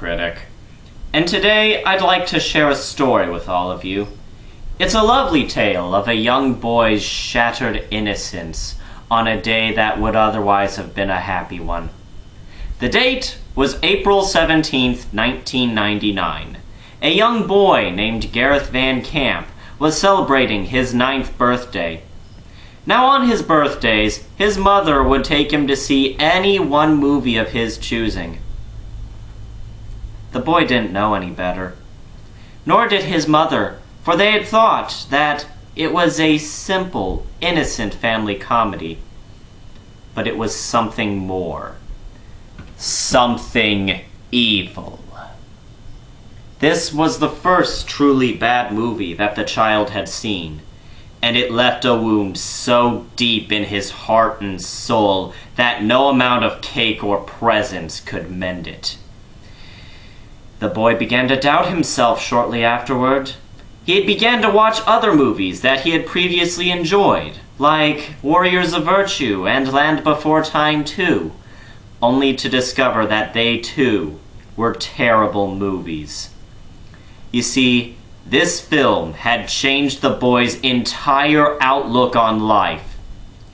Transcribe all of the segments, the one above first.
Critic, and today I'd like to share a story with all of you. It's a lovely tale of a young boy's shattered innocence on a day that would otherwise have been a happy one. The date was April 17th, 1999. A young boy named Gareth VanCamp was celebrating his 9th birthday. Now on his birthdays, his mother would take him to see any one movie of his choosing. The boy didn't know any better. Nor did his mother, for they had thought that it was a simple, innocent family comedy. But it was something more. Something evil. This was the first truly bad movie that the child had seen, and it left a wound so deep in his heart and soul that no amount of cake or presents could mend it. The boy began to doubt himself shortly afterward. He began to watch other movies that he had previously enjoyed, like Warriors of Virtue and Land Before Time 2, only to discover that they too were terrible movies. You see, this film had changed the boy's entire outlook on life,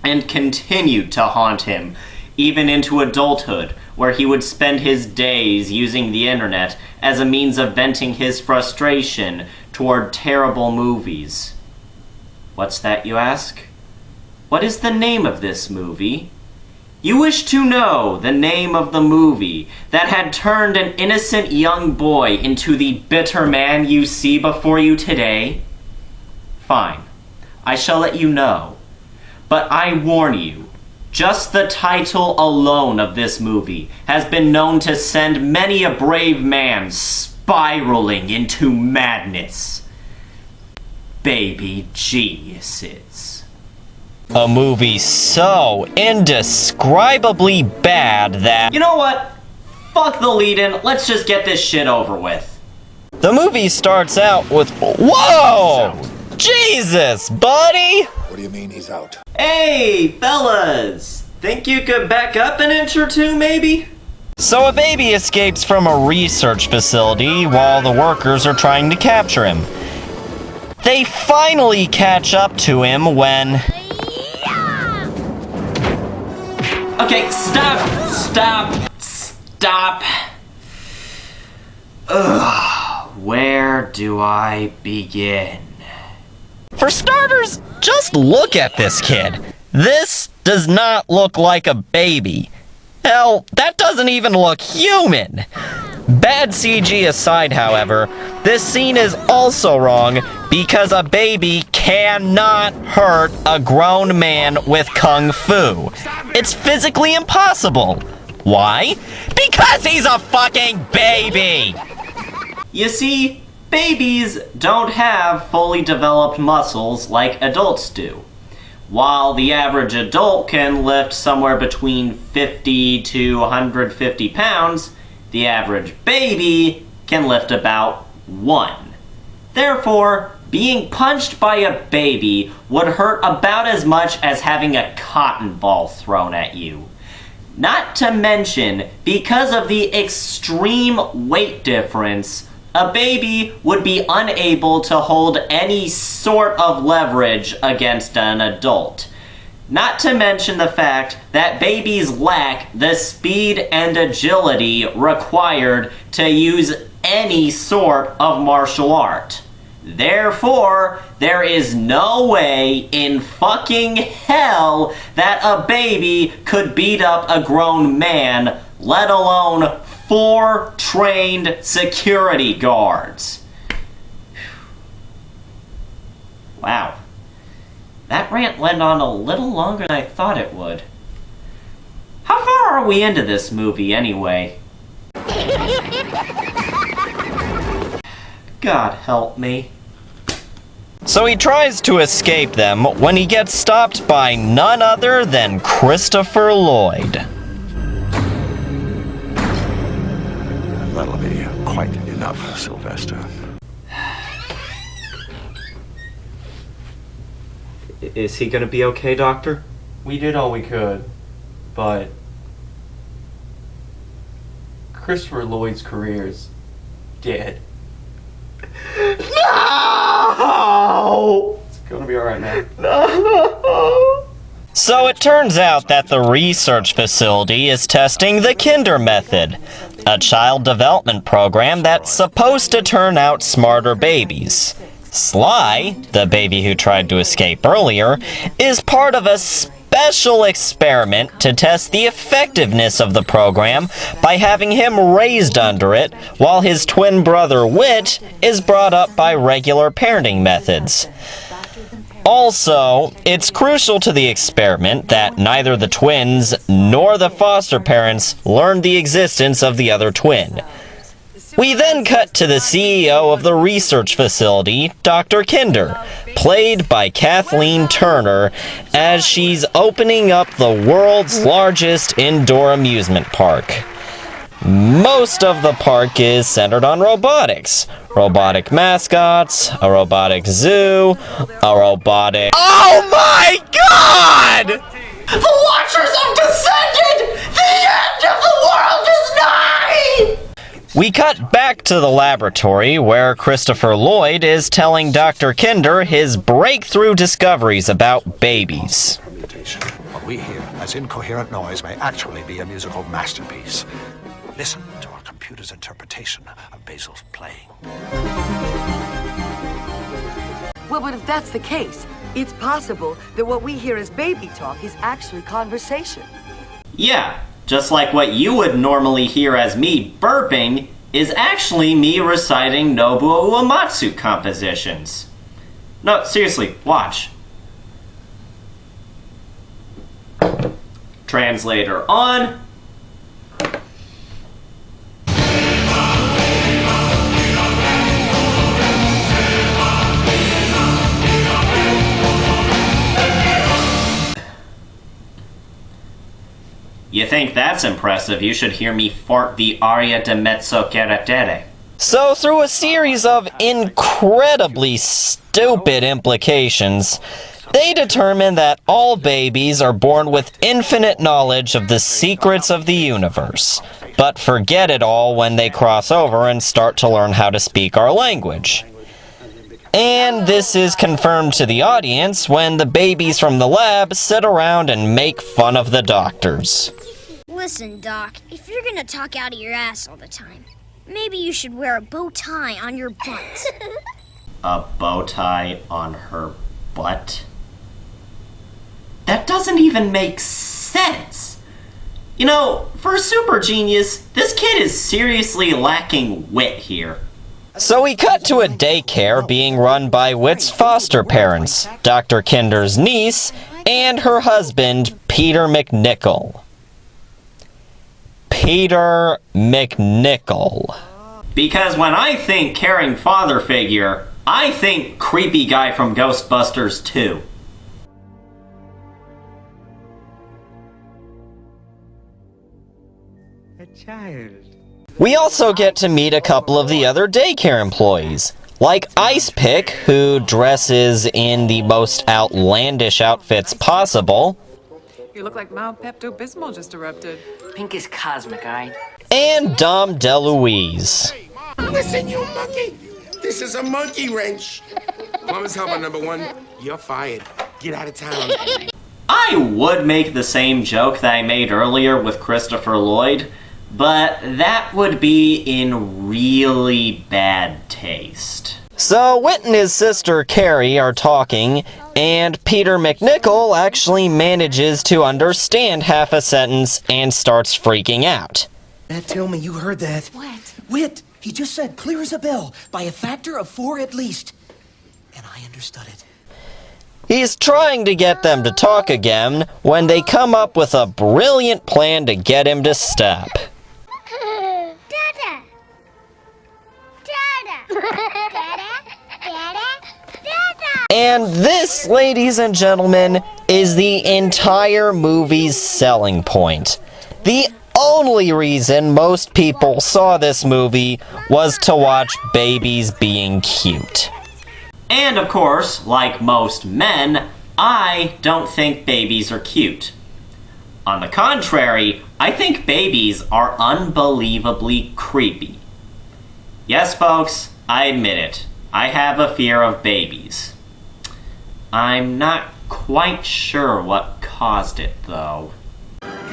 and continued to haunt him, even into adulthood, where he would spend his days using the internet as a means of venting his frustration toward terrible movies. What's that, you ask? What is the name of this movie? You wish to know the name of the movie that had turned an innocent young boy into the bitter man you see before you today? Fine, I shall let you know. But I warn you, just the title alone of this movie has been known to send many a brave man spiraling into madness. Baby Geniuses. A movie so indescribably bad that... You know what? Fuck the lead-in, let's just get this shit over with. The movie starts out with... Whoa! Jesus, buddy! What do you mean he's out? Hey, fellas! Think you could back up an inch or two, maybe? So a baby escapes from a research facility while the workers are trying to capture him. They finally catch up to him when... Okay, stop! Ugh, where do I begin? For starters, just look at this kid. This does not look like a baby. Hell, that doesn't even look human. Bad CG aside, however, this scene is also wrong because a baby cannot hurt a grown man with kung fu. It's physically impossible. Why? Because he's a fucking baby! You see, babies don't have fully developed muscles like adults do. While the average adult can lift somewhere between 50 to 150 pounds, the average baby can lift about 1. Therefore, being punched by a baby would hurt about as much as having a cotton ball thrown at you. Not to mention, because of the extreme weight difference, a baby would be unable to hold any sort of leverage against an adult. Not to mention the fact that babies lack the speed and agility required to use any sort of martial art. Therefore, there is no way in fucking hell that a baby could beat up a grown man, let alone 4 trained security guards. Wow. That rant went on a little longer than I thought it would. How far are we into this movie, anyway? God help me. So he tries to escape them when he gets stopped by none other than Christopher Lloyd. That'll be quite enough, Sylvester. Is he gonna be okay, Doctor? We did all we could, but Christopher Lloyd's career is dead. No! It's gonna be alright, man. No! So it turns out that the research facility is testing the Kinder method, a child development program that's supposed to turn out smarter babies. Sly, the baby who tried to escape earlier, is part of a special experiment to test the effectiveness of the program by having him raised under it, while his twin brother Whit is brought up by regular parenting methods. Also, it's crucial to the experiment that neither the twins nor the foster parents learned the existence of the other twin. We then cut to the CEO of the research facility, Dr. Kinder, played by Kathleen Turner, as she's opening up the world's largest indoor amusement park. Most of the park is centered on robotics. Robotic mascots, a robotic zoo, a robotic... Oh my God! The Watchers have descended! The end of the world is nigh! We cut back to the laboratory where Christopher Lloyd is telling Dr. Kinder his breakthrough discoveries about babies. What we hear as incoherent noise may actually be a musical masterpiece. Listen to our computer's interpretation of Basil's playing. Well, but if that's the case, it's possible that what we hear as baby talk is actually conversation. Yeah, just like what you would normally hear as me burping is actually me reciting Nobuo Uematsu compositions. No, seriously, watch. Translator on. You think that's impressive, you should hear me fart the aria de mezzo carattere. So through a series of incredibly stupid implications, they determine that all babies are born with infinite knowledge of the secrets of the universe, but forget it all when they cross over and start to learn how to speak our language. And this is confirmed to the audience when the babies from the lab sit around and make fun of the doctors. Listen, Doc, if you're gonna talk out of your ass all the time, maybe you should wear a bow tie on your butt. A bow tie on her butt? That doesn't even make sense. You know, for a super genius, this kid is seriously lacking wit here. So we cut to a daycare being run by Whit's foster parents, Dr. Kinder's niece, and her husband, Peter McNichol. Peter McNichol. Because when I think caring father figure, I think creepy guy from Ghostbusters 2. A child. We also get to meet a couple of the other daycare employees, like Ice Pick, who dresses in the most outlandish outfits possible, You look like Mount Pepto-Bismol just erupted. Pink is cosmic, alright? and Dom DeLuise. Listen, you monkey! This is a monkey wrench. Mama's helper number one, you're fired. Get out of town. I would make the same joke that I made earlier with Christopher Lloyd, but that would be in really bad taste. So Whit and his sister Carrie are talking, and Peter McNichol actually manages to understand half a sentence and starts freaking out. Tell me you heard that. What? Whit, he just said clear as a bell, by a factor of 4 at least. And I understood it. He's trying to get them to talk again when they come up with a brilliant plan to get him to stop. Dada! Dada! Dada! Dada! Dada! And this, ladies and gentlemen, is the entire movie's selling point. The only reason most people saw this movie was to watch babies being cute. And of course, like most men, I don't think babies are cute. On the contrary, I think babies are unbelievably creepy. Yes, folks, I admit it. I have a fear of babies. I'm not quite sure what caused it, though.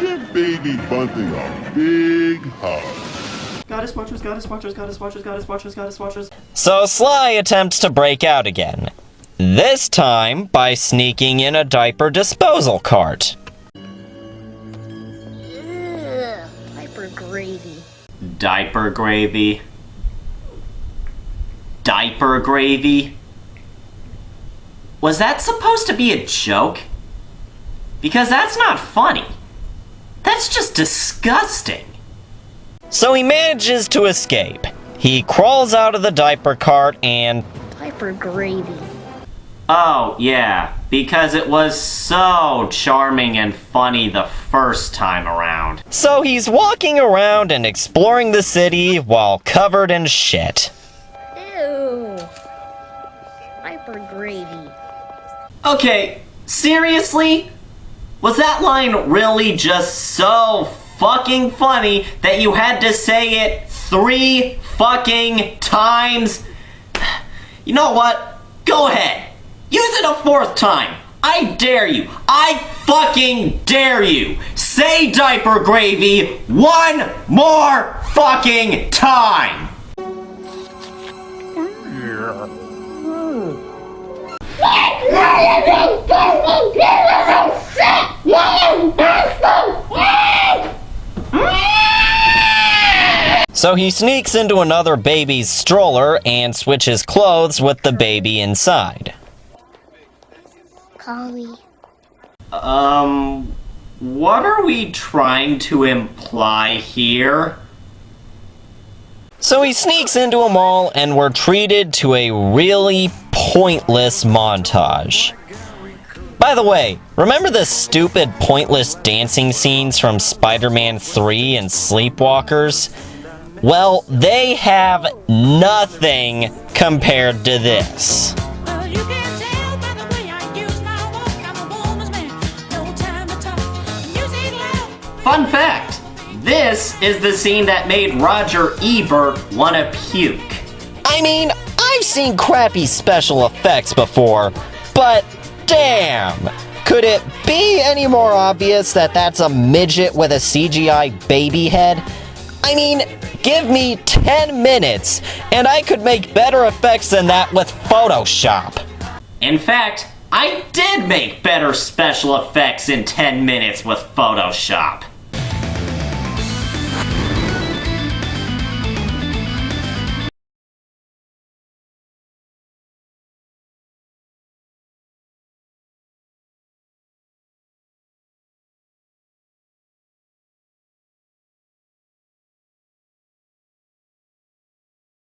Give baby Bunting a big hug. Goddess watchers, goddess watchers, goddess watchers, goddess watchers, goddess watchers. So Sly attempts to break out again. This time by sneaking in a diaper disposal cart. Ugh, diaper gravy. Diaper gravy. Diaper gravy? Was that supposed to be a joke? Because that's not funny. That's just disgusting. So he manages to escape. He crawls out of the diaper cart and... Diaper gravy. Oh, yeah, because it was so charming and funny the first time around. So he's walking around and exploring the city while covered in shit. Ew. Diaper gravy. Okay, seriously? Was that line really just so fucking funny that you had to say it 3 fucking times? You know what? Go ahead. Use it a 4th time. I dare you. I fucking dare you. Say diaper gravy 1 more fucking time. So he sneaks into another baby's stroller and switches clothes with the baby inside. Collie. What are we trying to imply here? So he sneaks into a mall and we're treated to a really pointless montage. By the way, remember the stupid pointless dancing scenes from Spider-Man 3 and Sleepwalkers? Well, they have nothing compared to this. Fun fact, this is the scene that made Roger Ebert want to puke. I mean, I've seen crappy special effects before, but damn! Could it be any more obvious that that's a midget with a CGI baby head? I mean, give me 10 minutes, and I could make better effects than that with Photoshop. In fact, I did make better special effects in 10 minutes with Photoshop.